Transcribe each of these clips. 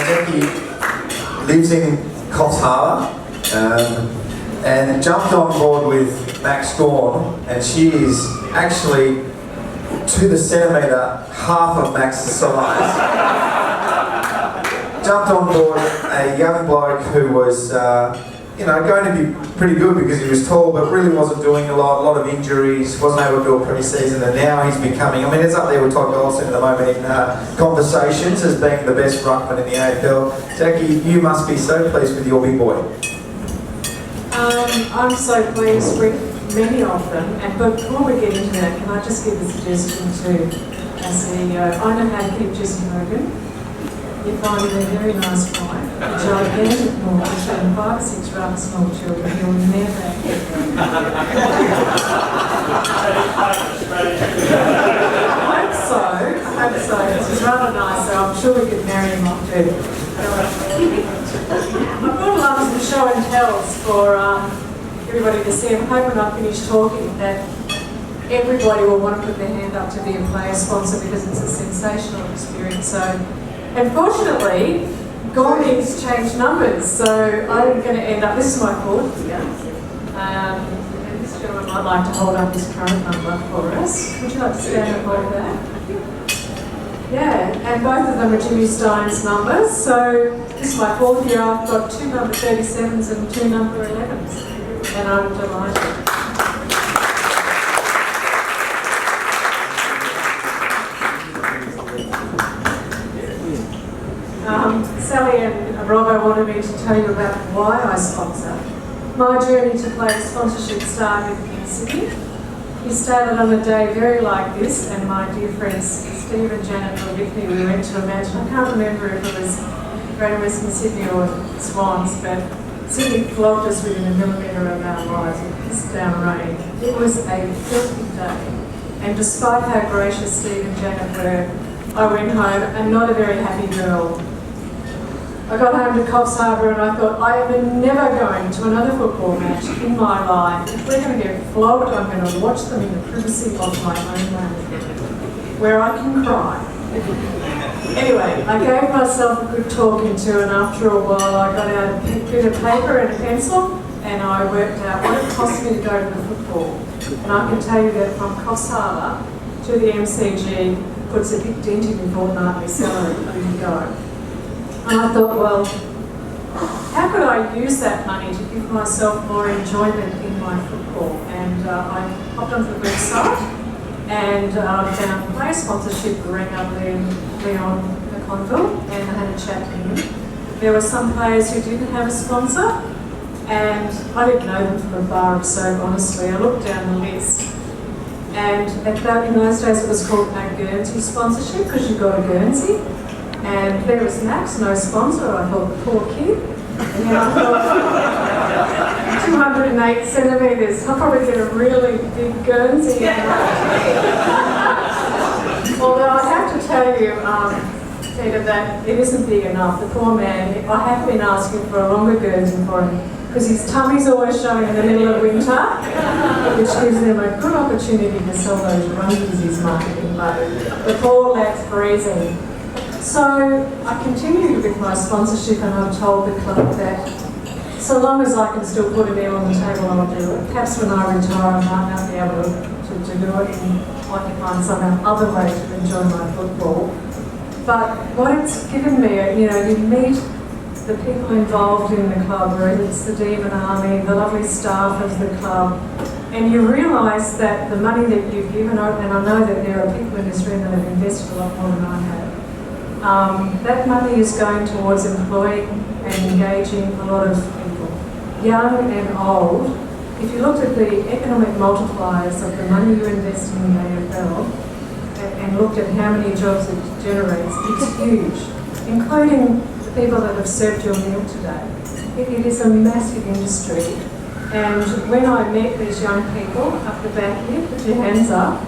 Jacqui lives in Coffs Harbour and jumped on board with Max Gawn, and she is actually to the centimetre half of Max's size. Jumped on board a young bloke who was going to be pretty good because he was tall, but really wasn't doing a lot of injuries, wasn't able to do a pre-season, and now he's becoming, it's up there with Todd Goldson at the moment in conversations as being the best ruckman in the AFL. Jacqui, you must be so pleased with your big boy. I'm so pleased with many of them, but before we get into that, can I just give a suggestion to our CEO? I know how to keep Jesse Hogan. You find him a very nice guy, a gigantic mortgage and 5 or 6 rather small children. You'll never get them. I hope so. It's rather nice, so I'm sure we could marry him off too. I've got a lot of show and tells for everybody to see. I'm hoping I've finished talking that everybody will want to put their hand up to be a player sponsor because it's a sensational experience. So, unfortunately, Gawn needs to change numbers, so I'm going to end up, this is my fourth year, and this gentleman might like to hold up his current number for us. Would you like to stand and hold that? Yeah, and both of them are Jimmy Stein's numbers, so this is my fourth year. I've got 2 number 37s and 2 number 11s, and I'm delighted. Sally and Robbo wanted me to tell you about why I sponsor. My journey to player sponsorship started in Sydney. It started on a day very like this, and my dear friends Steve and Janet were with me. We went to a match. I can't remember if it was Greater Western Sydney or Swans, but Sydney flogged us within a millimetre of our lives. It pissed down rain. It was a filthy day, and despite how gracious Steve and Janet were, I went home and not a very happy girl. I got home to Coffs Harbour and I thought, I am never going to another football match in my life. If we're going to get flogged, I'm going to watch them in the privacy of my own home, where I can cry. Anyway, I gave myself a good talking to, and after a while I got out a bit of paper and a pencil and I worked out what it cost me to go to the football. And I can tell you that from Coffs Harbour to the MCG puts a big dent in your fortnightly salary when you go. And I thought, well, how could I use that money to give myself more enjoyment in my football? And I hopped onto the website and found player sponsorship, rang up Leon Conville and I had a chat to him. There were some players who didn't have a sponsor, and I didn't know them from a bar of soap, honestly. I looked down the list, and in those days it was called a Guernsey sponsorship because you got a Guernsey. And there was Max, no sponsor. I thought, the poor kid. And then I thought, 208 centimetres, I'll probably get a really big Guernsey. Although I have to tell you, Peter, that it isn't big enough. The poor man, I have been asking for a longer Guernsey for him because his tummy's always showing in the middle of winter, which gives him a good opportunity to sell those rungies he's marketing, but the poor lad's freezing. So I continued with my sponsorship, and I've told the club that so long as I can still put a meal on the table, I'll do it. Perhaps when I retire, I might not be able to do it, and I can find some other way to enjoy my football. But what it's given me, you meet the people involved in the club, whether it's the Demon Army, the lovely staff of the club, and you realise that the money that you've given, and I know that there are people in this room that have invested a lot more than I have, that money is going towards employing and engaging a lot of people, young and old. If you looked at the economic multipliers of the money you're investing in the AFL and looked at how many jobs it generates, it's huge, including the people that have served your meal today. It is a massive industry. And when I met these young people up the back here, put your hands up,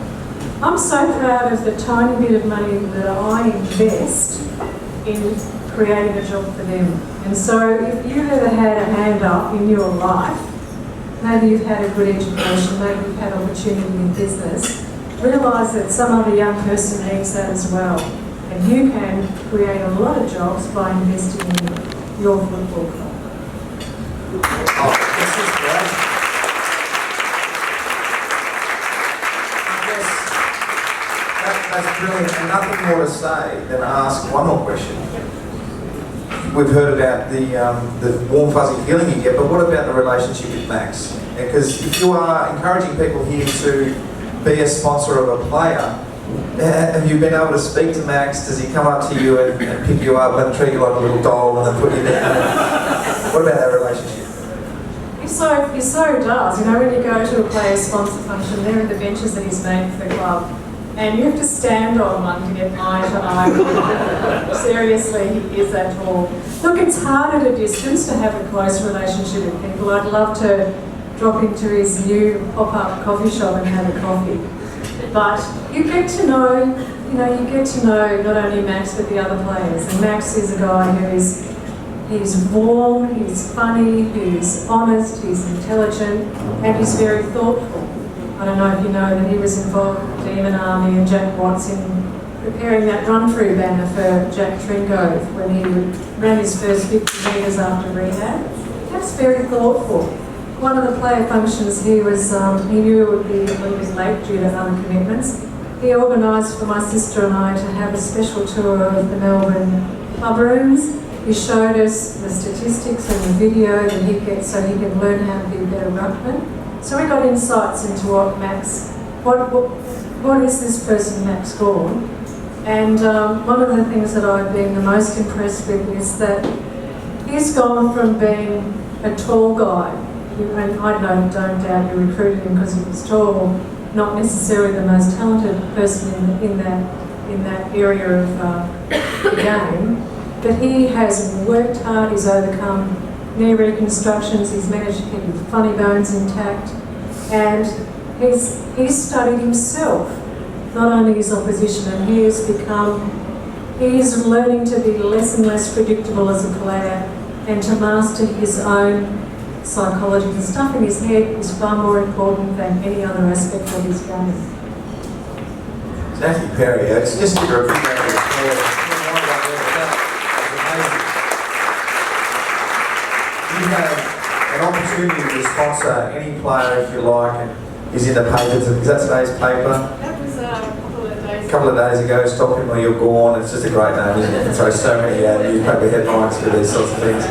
I'm so proud of the tiny bit of money that I invest in creating a job for them. And so if you've ever had a hand up in your life, maybe you've had a good education, maybe you've had opportunity in business, realise that some other young person needs that as well. And you can create a lot of jobs by investing in your football club. Oh, this is great. I guess that's brilliant, and nothing more to say than ask one more question. We've heard about the warm fuzzy feeling you get, but what about the relationship with Max? Because if you are encouraging people here to be a sponsor of a player, have you been able to speak to Max? Does he come up to you and pick you up and treat you like a little doll and then put you down? What about that relationship? He so does. You know, when you go to a player sponsor function, there are the benches that he's made for the club. And you have to stand on one to get eye to eye with him. Seriously, he is that tall. Look, it's hard at a distance to have a close relationship with people. I'd love to drop into his new pop-up coffee shop and have a coffee. But you get to know, not only Max but the other players. And Max is a guy he's warm, he's funny, he's honest, he's intelligent, and he's very thoughtful. I don't know if you know that he was involved with the Demon Army and Jack Watts in preparing that run-through banner for Jack Tringove when he ran his first 50 metres after rehab. That's very thoughtful. One of the player functions he knew it would be a little bit late due to other commitments. He organised for my sister and I to have a special tour of the Melbourne club rooms. He showed us the statistics and the video that he gets so he can learn how to be a better ruckman. So we got insights into what is this person Max Gawn, and one of the things that I've been the most impressed with is that he's gone from being a tall guy, and I don't doubt you recruited him because he was tall, not necessarily the most talented person in that area of the game, but he has worked hard, he's overcome knee reconstructions, he's managed to keep his funny bones intact, and he's studied himself, not only his opposition, and he's learning to be less and less predictable as a player and to master his own psychology. The stuff in his head is far more important than any other aspect of his game. Jacqui Parry, it's just give her a big round of applause. You have an opportunity to sponsor any player if you like, and he's in the paper. Is that today's paper? That was a couple of days ago. Stop him or you're gone. It's just a great name, isn't it? You can throw so many newspaper headlines for these sorts of things.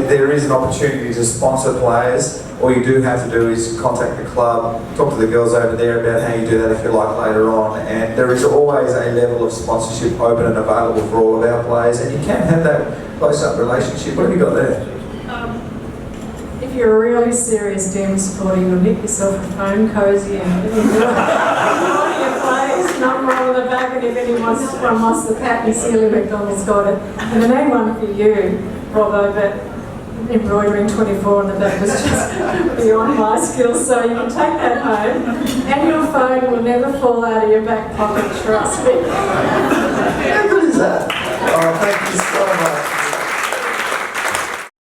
There is an opportunity to sponsor players. All you do have to do is contact the club, talk to the girls over there about how you do that if you like later on. And there is always a level of sponsorship open and available for all of our players, and you can have that close-up relationship. What have you got there? If you're a really serious Demons supporter, you'll nick yourself a foam cozy and enjoy your plays, not roll on the back, and if anyone wants the pat, and Celia McDonald's got it. And the main one for you, Robbo, but embroidering 24 on the back was just beyond my skills, so you can take that home, and your phone will never fall out of your back pocket, trust me. How good is that? Oh,